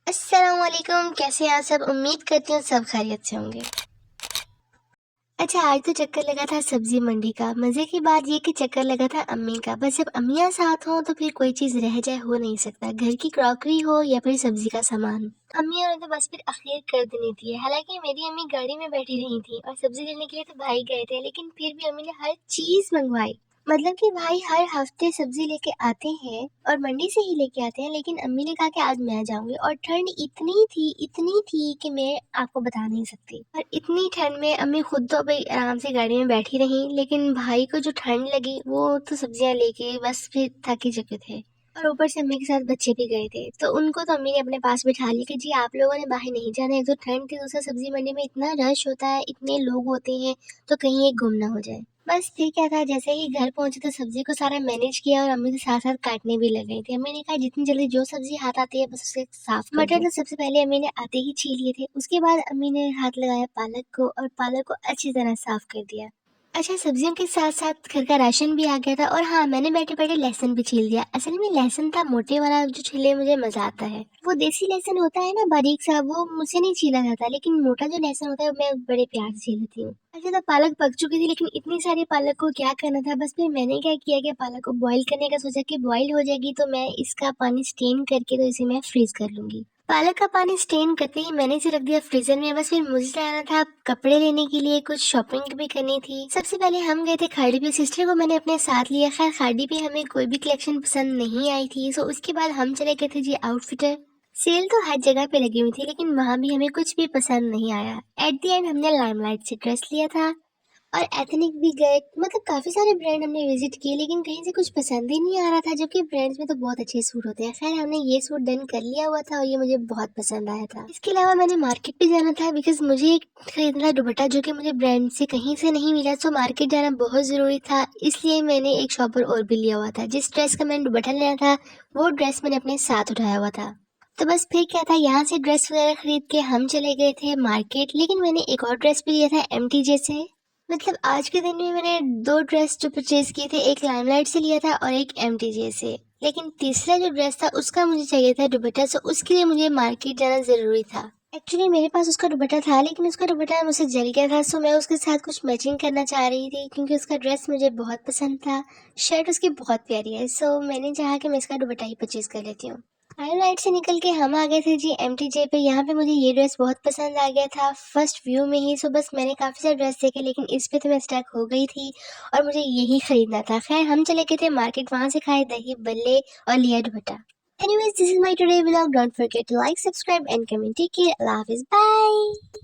अस्सलामुअलैकुम, कैसे हैं आप सब? उम्मीद करती हूँ सब खैरियत से होंगे। अच्छा, आज तो चक्कर लगा था सब्जी मंडी का। मजे की बात ये कि चक्कर लगा था अम्मी का। बस जब अम्मियाँ साथ हों तो फिर कोई चीज रह जाए हो नहीं सकता, घर की क्रॉकरी हो या फिर सब्जी का सामान। अम्मियों ने तो बस फिर अखीर कर देनी थी। हालांकि मेरी अम्मी गाड़ी में बैठी रही थी और सब्जी लेने के लिए तो भाई गए थे, लेकिन फिर भी अम्मी ने हर चीज मंगवाई। मतलब कि भाई हर हफ्ते सब्जी लेके आते हैं और मंडी से ही लेके आते हैं, लेकिन अम्मी ने कहा कि आज मैं जाऊंगी। और ठंड इतनी थी कि मैं आपको बता नहीं सकती। और इतनी ठंड में अम्मी खुद तो भाई आराम से गाड़ी में बैठी रही, लेकिन भाई को जो ठंड लगी वो तो सब्जियां लेके बस फिर थक ही चुके थे। और ऊपर से अम्मी के साथ बच्चे भी गए थे, तो उनको तो अम्मी ने अपने पास बिठा लिया कि जी आप लोगों ने बाहर नहीं जाना। एक तो ठंड थी, दूसरा सब्जी मंडी में इतना रश होता है, इतने लोग होते हैं, तो कहीं एक गुम ना हो जाए। बस फिर क्या था, जैसे ही घर पहुंचे तो सब्जी को सारा मैनेज किया और अम्मी के साथ साथ काटने भी लग गई थी। अम्मी ने कहा जितनी जल्दी जो सब्जी हाथ आती है बस उसे साफ कर मटर दो। तो सबसे पहले अम्मी ने आते ही छील लिए थे, उसके बाद अम्मी ने हाथ लगाया पालक को और पालक को अच्छी तरह साफ कर दिया। अच्छा, सब्जियों के साथ साथ घर का राशन भी आ गया था। और हाँ, मैंने बैठे बैठे लहसुन भी छील दिया। असल में लहसुन था मोटे वाला जो छिले मुझे मजा आता है। वो देसी लहसुन होता है ना, बारीक सा, वो मुझसे नहीं छीला जाता, लेकिन मोटा जो लहसुन होता है वो मैं बड़े प्यार से छील लेती हूँ। अच्छा, तो पालक पक चुकी थी, लेकिन इतनी सारी पालक को क्या करना था। बस फिर मैंने क्या किया कि पालक को बॉईल करने का सोचा कि बॉईल हो जाएगी तो मैं इसका पानी स्टेन करके तो इसे मैं फ्रीज कर लूंगी। पालक का पानी स्टेन करते ही मैंने इसे रख दिया फ्रीजर में। बस फिर मुझे जाना था कपड़े लेने के लिए, कुछ शॉपिंग भी करनी थी। सबसे पहले हम गए थे खाड़ी पे, सिस्टर को मैंने अपने साथ लिया। खैर खाड़ी पे हमें कोई भी कलेक्शन पसंद नहीं आई थी, सो उसके बाद हम चले गए थे जी आउटफिटर। सेल तो हर जगह पे लगी हुई थी, लेकिन वहां भी हमें कुछ भी पसंद नहीं आया। एट द एंड हमने लाइमलाइट से ड्रेस लिया था और एथनिक भी गए। मतलब काफी सारे ब्रांड हमने विजिट किए, लेकिन कहीं से कुछ पसंद ही नहीं आ रहा था, जबकि ब्रांड्स में तो बहुत अच्छे सूट होते हैं। खैर हमने ये सूट डन कर लिया हुआ था और ये मुझे बहुत पसंद आया था। इसके अलावा मैंने मार्केट भी जाना था, बिकॉज मुझे एक खरीदना था दुपट्टा, जो कि मुझे ब्रांड से कहीं से नहीं मिला। तो मार्केट जाना बहुत जरूरी था, इसलिए मैंने एक शॉप पर और भी लिया हुआ था। जिस ड्रेस का मैंने दुपट्टा लेना था वो ड्रेस मैंने अपने साथ उठाया हुआ था। तो बस फिर क्या था, यहाँ से ड्रेस वगैरह खरीद के हम चले गए थे मार्केट। लेकिन मैंने एक और ड्रेस भी लिया था एमटीजे से। मतलब आज के दिन में मैंने दो ड्रेस जो परचेज किए थे, एक लाइमलाइट से लिया था और एक एमटीजे से। लेकिन तीसरा जो ड्रेस था उसका मुझे चाहिए था दुपट्टा, सो उसके लिए मुझे मार्केट जाना जरूरी था। एक्चुअली मेरे पास उसका दुपट्टा था, लेकिन उसका दुपट्टा मुझसे जल गया था, सो मैं उसके साथ कुछ मैचिंग करना चाह रही थी, क्योंकि उसका ड्रेस मुझे बहुत पसंद था। शर्ट उसकी बहुत प्यारी है, सो मैंने चाहा कि मैं इसका दुपट्टा ही परचेज कर लेती हूँ। हाईलाइट से निकल के हम आ गए थे जी एमटीजे पे। यहाँ पे मुझे ये ड्रेस बहुत पसंद आ गया था फर्स्ट व्यू में ही। सो बस मैंने काफी सारे ड्रेस देखे, लेकिन इस पे तो मैं स्टक हो गई थी और मुझे यही खरीदना था। खैर हम चले गए थे मार्केट, वहां से खाए दही बल्ले और लिया दुपट्टा। Anyways, this is my today vlog. Don't forget to like, subscribe and comment. Take care. Allah Hafiz. Bye.